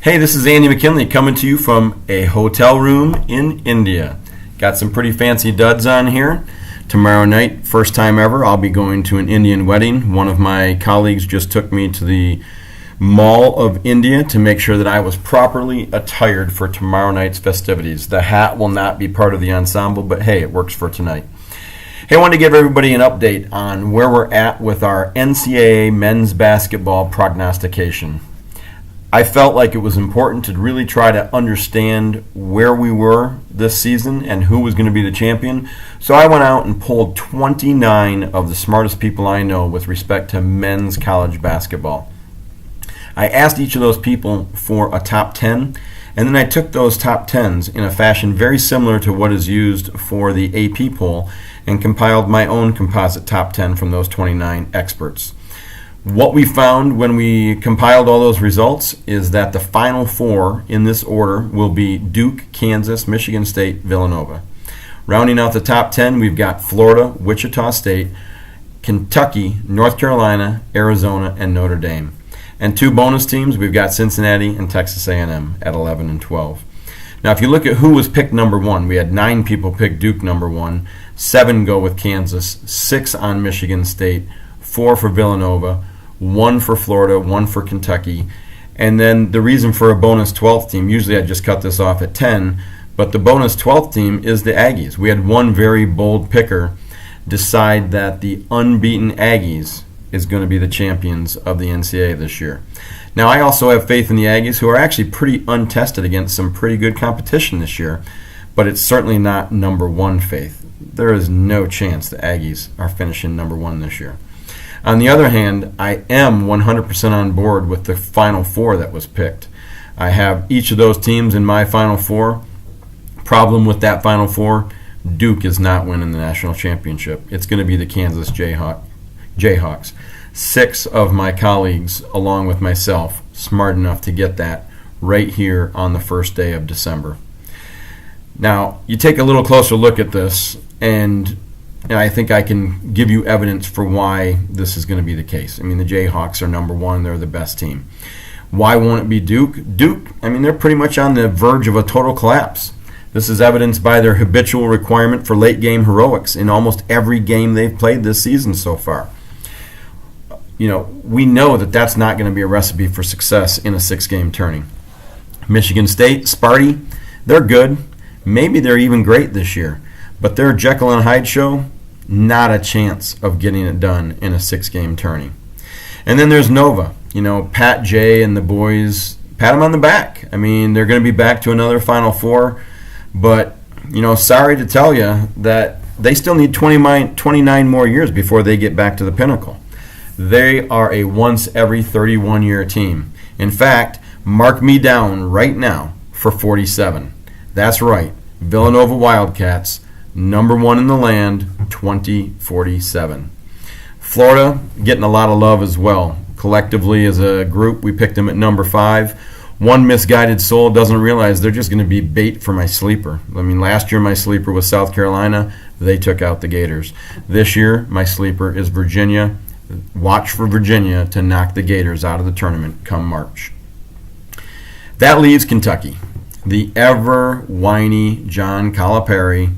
Hey, this is Andy McKinley coming to you from a hotel room in India. Got some pretty fancy duds on here. Tomorrow night, first time ever, I'll be going to an Indian wedding. One of my colleagues just took me to the Mall of India to make sure that I was properly attired for tomorrow night's festivities. The hat will not be part of the ensemble, but hey, it works for tonight. Hey, I wanted to give everybody an update on where we're at with our NCAA men's basketball prognostication. I felt like it was important to really try to understand where we were this season and who was going to be the champion. So I went out and pulled 29 of the smartest people I know with respect to men's college basketball. I asked each of those people for a top 10, and then I took those top 10s in a fashion very similar to what is used for the AP poll and compiled my own composite top 10 from those 29 experts. What we found when we compiled all those results is that the final four in this order will be Duke, Kansas, Michigan State, Villanova. Rounding out the top 10, we've got Florida, Wichita State, Kentucky, North Carolina, Arizona, and Notre Dame. And two bonus teams, we've got Cincinnati and Texas A&M at 11 and 12. Now, if you look at who was picked number one, we had 9 people pick Duke number one, 7 go with Kansas, 6 on Michigan State, 4 for Villanova, 1 for Florida, 1 for Kentucky. And then the reason for a bonus 12th team, usually I just cut this off at 10, but the bonus 12th team is the Aggies. We had one very bold picker decide that the unbeaten Aggies is going to be the champions of the NCAA this year. Now, I also have faith in the Aggies, who are actually pretty untested against some pretty good competition this year, but it's certainly not number one faith. There is no chance the Aggies are finishing number one this year. On the other hand, I am 100% on board with the Final Four that was picked. I have each of those teams in my Final Four. Problem with that Final Four, Duke is not winning the national championship. It's going to be the Kansas Jayhawks. 6 of my colleagues, along with myself, smart enough to get that right here on the first day of December. Now, you take a little closer look at this, and I think I can give you evidence for why this is going to be the case. I mean, the Jayhawks are number one. They're the best team. Why won't it be Duke? Duke, I mean, they're pretty much on the verge of a total collapse. This is evidenced by their habitual requirement for late-game heroics in almost every game they've played this season so far. You know, we know that that's not going to be a recipe for success in a 6-game tourney. Michigan State, Sparty, they're good. Maybe they're even great this year. But their Jekyll and Hyde show, not a chance of getting it done in a 6-game tourney. And then there's Nova. You know, Pat J and the boys, pat them on the back. I mean, they're going to be back to another Final Four. But, you know, sorry to tell you that they still need 29 more years before they get back to the pinnacle. They are a once every 31-year team. In fact, mark me down right now for 47. That's right, Villanova Wildcats, number one in the land, 2047. Florida getting a lot of love as well. Collectively as a group, we picked them at number 5. One misguided soul doesn't realize they're just going to be bait for my sleeper. I mean, last year my sleeper was South Carolina. They took out the Gators. This year my sleeper is Virginia. Watch for Virginia to knock the Gators out of the tournament come March. That leaves Kentucky. The ever whiny John Calipari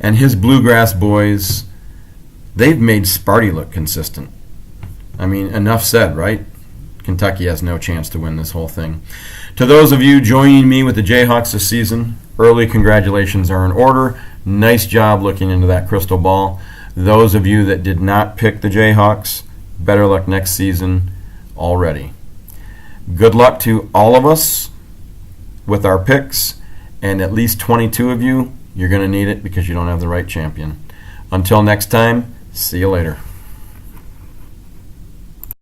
and his Bluegrass boys, they've made Sparty look consistent. I mean, enough said, right? Kentucky has no chance to win this whole thing. To those of you joining me with the Jayhawks this season, early congratulations are in order. Nice job looking into that crystal ball. Those of you that did not pick the Jayhawks, better luck next season already. Good luck to all of us with our picks, and at least 22 of you, you're going to need it because you don't have the right champion. Until next time, see you later.